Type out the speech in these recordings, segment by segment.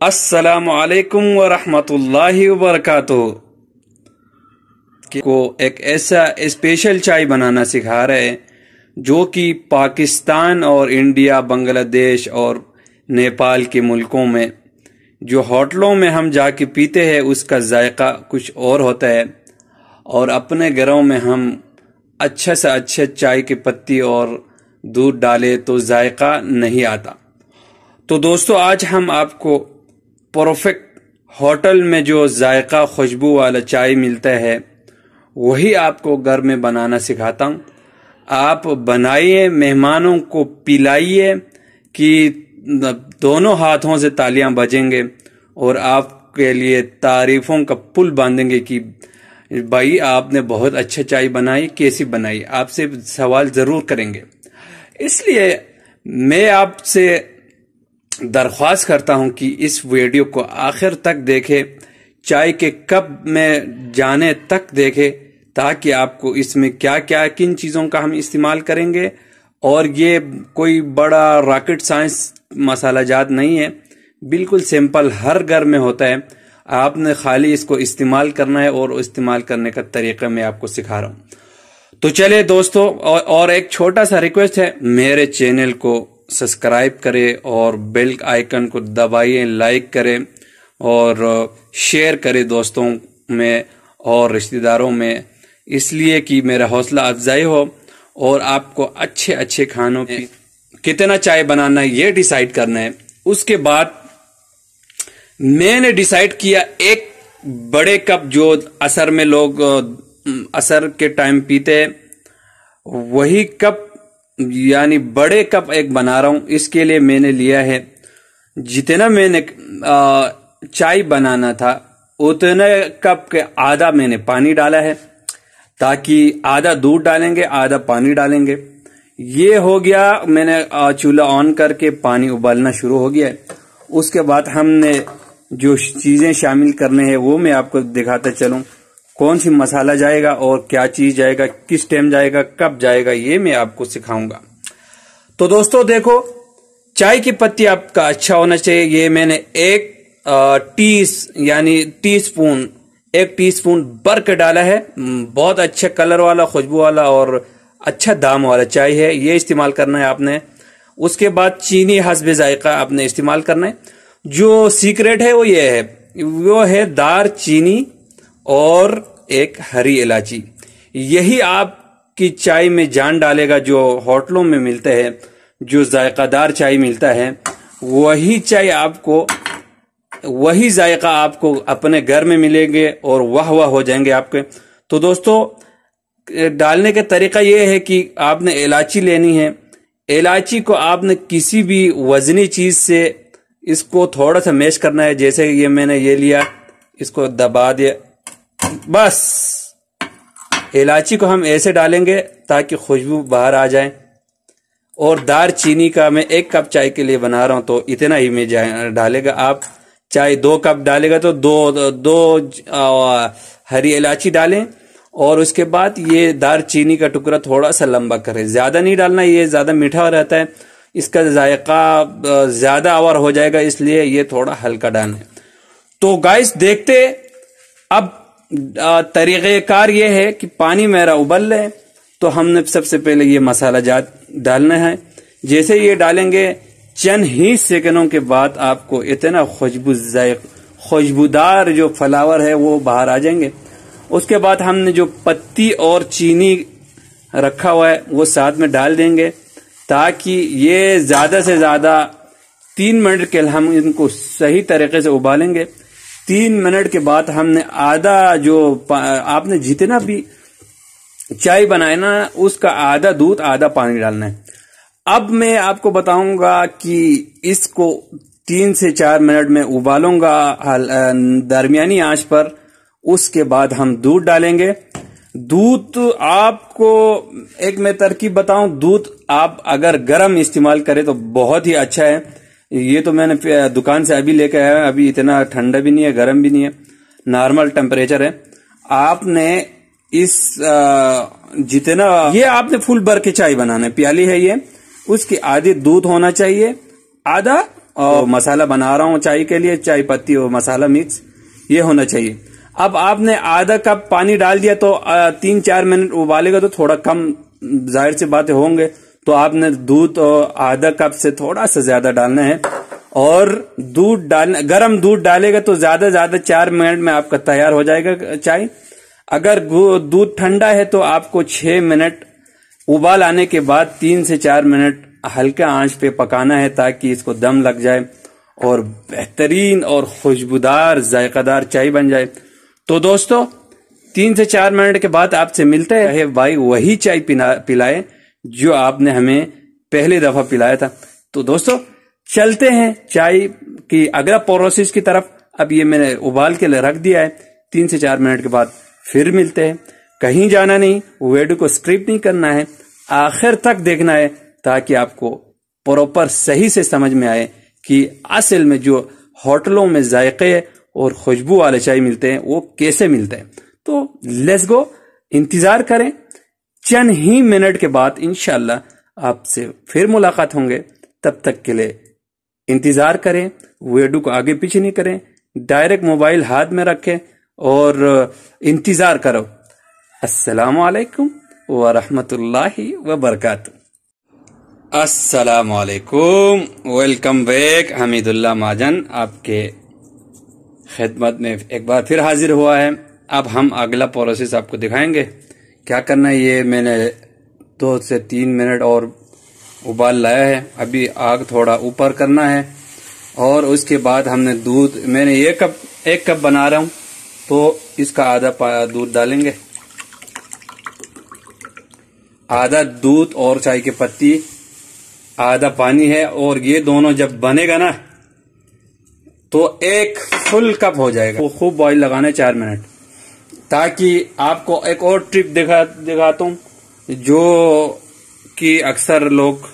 अस्सलामु अलैकुम व रहमतुल्लाहि व बरकातुहू को एक ऐसा स्पेशल चाय बनाना सिखा रहे हैं जो कि पाकिस्तान और इंडिया, बांग्लादेश और नेपाल के मुल्कों में जो होटलों में हम जाके पीते हैं उसका जायका कुछ और होता है, और अपने घरों में हम अच्छा से अच्छा चाय की पत्ती और दूध डाले तो जायका नहीं आता। तो दोस्तों, आज हम आपको परफेक्ट होटल में जो जायका खुशबू वाला चाय मिलता है वही आपको घर में बनाना सिखाता हूँ। आप बनाइए, मेहमानों को पिलाइए कि दोनों हाथों से तालियां बजेंगे और आपके लिए तारीफों का पुल बांधेंगे कि भाई आपने बहुत अच्छा चाय बनाई, कैसी बनाई, आपसे सवाल जरूर करेंगे। इसलिए मैं आपसे दरख्वास्त करता हूं कि इस वीडियो को आखिर तक देखें, चाय के कप में जाने तक देखें, ताकि आपको इसमें क्या क्या किन चीज़ों का हम इस्तेमाल करेंगे। और ये कोई बड़ा रॉकेट साइंस मसाला जात नहीं है, बिल्कुल सिंपल, हर घर में होता है। आपने खाली इसको इस्तेमाल करना है और इस्तेमाल करने का तरीका मैं आपको सिखा रहा हूं। तो चलिए दोस्तों, और एक छोटा सा रिक्वेस्ट है, मेरे चैनल को सब्सक्राइब करें और बेल आइकन को दबाइए, लाइक करें और शेयर करें दोस्तों में और रिश्तेदारों में, इसलिए कि मेरा हौसला अफजाई हो और आपको अच्छे अच्छे खानों की कितना चाय बनाना है ये डिसाइड करना है। उसके बाद मैंने डिसाइड किया एक बड़े कप जो असर में लोग असर के टाइम पीते हैं वही कप, यानी बड़े कप एक बना रहा हूं। इसके लिए मैंने लिया है, जितना मैंने चाय बनाना था उतने कप के आधा मैंने पानी डाला है, ताकि आधा दूध डालेंगे आधा पानी डालेंगे। ये हो गया, मैंने चूल्हा ऑन करके पानी उबालना शुरू हो गया है। उसके बाद हमने जो चीजें शामिल करने हैं वो मैं आपको दिखाता चलूं, कौन सी मसाला जाएगा और क्या चीज जाएगा, किस टाइम जाएगा, कब जाएगा, ये मैं आपको सिखाऊंगा। तो दोस्तों देखो, चाय की पत्ती आपका अच्छा होना चाहिए। ये मैंने एक टीस्पून भर के डाला है। बहुत अच्छा कलर वाला, खुशबू वाला और अच्छा दाम वाला चाय है, ये इस्तेमाल करना है आपने। उसके बाद चीनी हस्बे जायका आपने इस्तेमाल करना है। जो सीक्रेट है वो ये है, वो है दार चीनी और एक हरी इलायची। यही आपकी चाय में जान डालेगा। जो होटलों में मिलता है, जो जायकादार चाय मिलता है, वही जायका आपको अपने घर में मिलेंगे और वाह वाह हो जाएंगे आपके। तो दोस्तों, डालने का तरीका यह है कि आपने इलायची लेनी है। इलायची को आपने किसी भी वजनी चीज से इसको थोड़ा सा मैश करना है। जैसे ये मैंने ये लिया, इसको दबा दिया, बस इलायची को हम ऐसे डालेंगे ताकि खुशबू बाहर आ जाए। और दार चीनी का मैं 1 कप चाय के लिए बना रहा हूं तो इतना ही मैं डालेगा। आप चाय 2 कप डालेगा तो दो हरी इलायची डालें, और उसके बाद ये दार चीनी का टुकड़ा थोड़ा सा लंबा करें। ज्यादा नहीं डालना, ये ज्यादा मीठा रहता है, इसका जायका ज्यादा आवर हो जाएगा, इसलिए ये थोड़ा हल्का डालना है। तो गाइस देखते, अब तरीक़ेकार ये है कि पानी मेरा उबल रहा है तो हमने सबसे पहले ये मसाला जात डालना है। जैसे ये डालेंगे चंद ही सेकंडों के बाद आपको इतना खुशबूदार जो फ्लावर है वो बाहर आ जाएंगे। उसके बाद हमने जो पत्ती और चीनी रखा हुआ है वो साथ में डाल देंगे, ताकि ये ज्यादा से ज्यादा 3 मिनट के लिए हम इनको सही तरीके से उबालेंगे। 3 मिनट के बाद हमने आधा, जो आपने जितना भी चाय बनाए ना उसका आधा दूध आधा पानी डालना है। अब मैं आपको बताऊंगा कि इसको 3 से 4 मिनट में उबालूंगा दरमियानी आंच पर। उसके बाद हम दूध डालेंगे। दूध आपको एक मैं तरकीब बताऊं, दूध आप अगर गर्म इस्तेमाल करें तो बहुत ही अच्छा है। ये तो मैंने दुकान से अभी लेकर आया, अभी इतना ठंडा भी नहीं है, गर्म भी नहीं है। नॉर्मल टेम्परेचर है। आपने इस जितना ये आपने फुल भर के चाय बनाना है, प्याली है ये, उसकी आधी दूध होना चाहिए, आधा और मसाला बना रहा हूं चाय के लिए, चाय पत्ती और मसाला मिक्स ये होना चाहिए। अब आपने आधा कप पानी डाल दिया तो 3-4 मिनट उबालेगा तो थोड़ा कम जाहिर सी बातें होंगे, तो आपने दूध आधा कप से थोड़ा सा ज्यादा डालना है। और दूध डालना, गर्म दूध डालेगा तो ज्यादा 4 मिनट में आपका तैयार हो जाएगा चाय। अगर दूध ठंडा है तो आपको 6 मिनट उबाल आने के बाद 3 से 4 मिनट हल्का आंच पे पकाना है ताकि इसको दम लग जाए और बेहतरीन और खुशबूदार जायकादार चाय बन जाए। तो दोस्तों 3 से 4 मिनट के बाद आपसे मिलते हैं, भाई वही चाय पिलाए जो आपने हमें पहली दफा पिलाया था। तो दोस्तों चलते हैं चाय की अगला प्रोसेस की तरफ। अब ये मैंने उबाल के रख दिया है, 3 से 4 मिनट के बाद फिर मिलते हैं। कहीं जाना नहीं, वीडियो को स्किप नहीं करना है, आखिर तक देखना है ताकि आपको प्रॉपर सही से समझ में आए कि असल में जो होटलों में जायके और खुशबू वाले चाय मिलते हैं वो कैसे मिलते हैं। तो लेट्स गो, इंतजार करें, चंद ही मिनट के बाद इंशाल्लाह आपसे फिर मुलाकात होंगे। तब तक के लिए इंतजार करें, वीडियो को आगे पीछे नहीं करें, डायरेक्ट मोबाइल हाथ में रखें और इंतजार करो। अस्सलामु अलैकुम व रहमतुल्लाहि व बरकातुहू। अस्सलामु अलैकुम, वेलकम बैक। हमीदुल्लाह महाजन आपके खिदमत में एक बार फिर हाजिर हुआ है। अब हम अगला प्रोसेस आपको दिखाएंगे क्या करना है। ये मैंने 2 से 3 मिनट और उबाल लाया है, अभी आग थोड़ा ऊपर करना है और उसके बाद हमने दूध, मैंने एक कप बना रहा हूं तो इसका आधा दूध डालेंगे, आधा दूध और चाय की पत्ती, आधा पानी है। और ये दोनों जब बनेगा ना तो 1 फुल कप हो जाएगा। वो खूब बॉईल लगाना है 4 मिनट। ताकि आपको एक और ट्रिप दिखाता हूं जो कि अक्सर लोग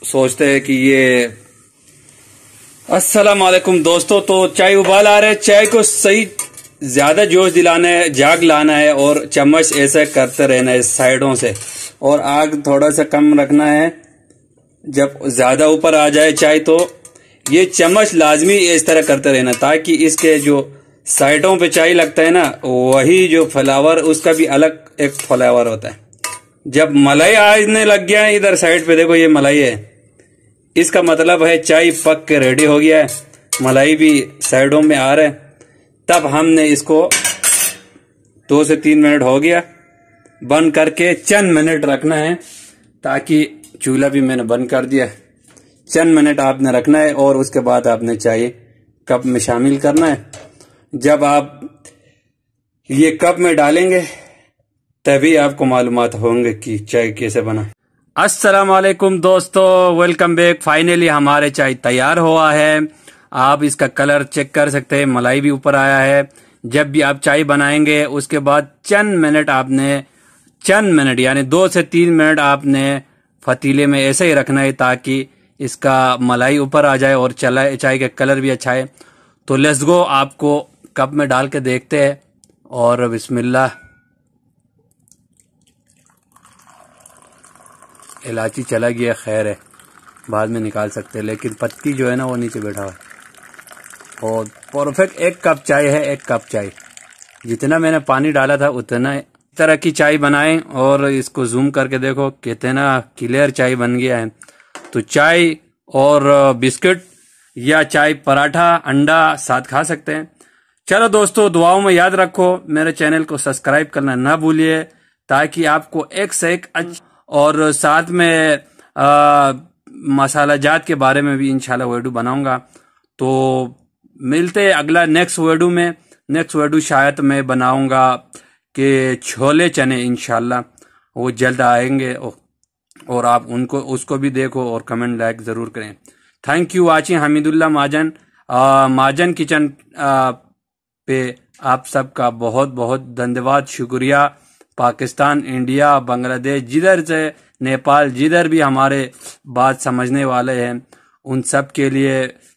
सोचते हैं कि ये। अस्सलाम वालेकुम दोस्तों, तो चाय उबाल आ रहा है, चाय को सही ज्यादा जोश दिलाना है, जाग लाना है और चम्मच ऐसे करते रहना है साइडों से, और आग थोड़ा सा कम रखना है। जब ज्यादा ऊपर आ जाए चाय तो ये चम्मच लाजमी इस तरह करते रहना ताकि इसके जो साइडों पे चाय लगता है ना, वही जो फ्लेवर उसका भी अलग एक फ्लेवर होता है। जब मलाई आने लग गया है, इधर साइड पे देखो ये मलाई है, इसका मतलब है चाय पक के रेडी हो गया है, मलाई भी साइडों में आ रहा है। तब हमने इसको 2 से 3 मिनट हो गया, बंद करके चंद मिनट रखना है ताकि चूल्हा भी मैंने बंद कर दिया। चंद मिनट आपने रखना है और उसके बाद आपने चाय कप में शामिल करना है। जब आप ये कप में डालेंगे तभी आपको मालूमात होंगे कि चाय कैसे बना। अस्सलाम वालेकुम दोस्तों, वेलकम बैक। फाइनली हमारे चाय तैयार हुआ है। आप इसका कलर चेक कर सकते हैं, मलाई भी ऊपर आया है। जब भी आप चाय बनाएंगे उसके बाद चंद मिनट यानी 2 से 3 मिनट आपने पतीले में ऐसे ही रखना है ताकि इसका मलाई ऊपर आ जाए और चाय का कलर भी अच्छा है। तो लेट्स गो, आपको कप में डाल के देखते हैं और बिस्मिल्लाह। इलायची चला गया, खैर है बाद में निकाल सकते हैं, लेकिन पत्ती जो है ना वो नीचे बैठा हुआ है। और परफेक्ट 1 कप चाय है, 1 कप चाय। जितना मैंने पानी डाला था उतना तरह की चाय बनाएं और इसको जूम करके देखो कितना क्लियर चाय बन गया है। तो चाय और बिस्किट या चाय पराठा अंडा साथ खा सकते हैं। चलो दोस्तों, दुआओं में याद रखो, मेरे चैनल को सब्सक्राइब करना ना भूलिए ताकि आपको एक से एक और साथ में मसाला जात के बारे में भी इंशाल्लाह वीडियो बनाऊंगा। तो मिलते हैं अगला नेक्स्ट वीडियो में। नेक्स्ट वीडियो शायद मैं बनाऊंगा कि छोले चने, इंशाल्लाह वो जल्द आएंगे और आप उसको भी देखो और कमेंट लाइक जरूर करें। Thank you watching Hameedullah Mahajan. Mahajan kitchen पे आप सबका बहुत बहुत धन्यवाद, शुक्रिया। पाकिस्तान, इंडिया, बांग्लादेश, जिधर से नेपाल, जिधर भी हमारे बात समझने वाले हैं उन सब के लिए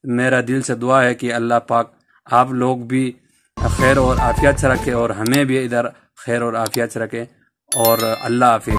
मेरा दिल से दुआ है कि अल्लाह पाक आप लोग भी खैर और आफियत से रखें और हमें भी इधर खैर और आफियत से रखें और अल्लाह हाफिज़।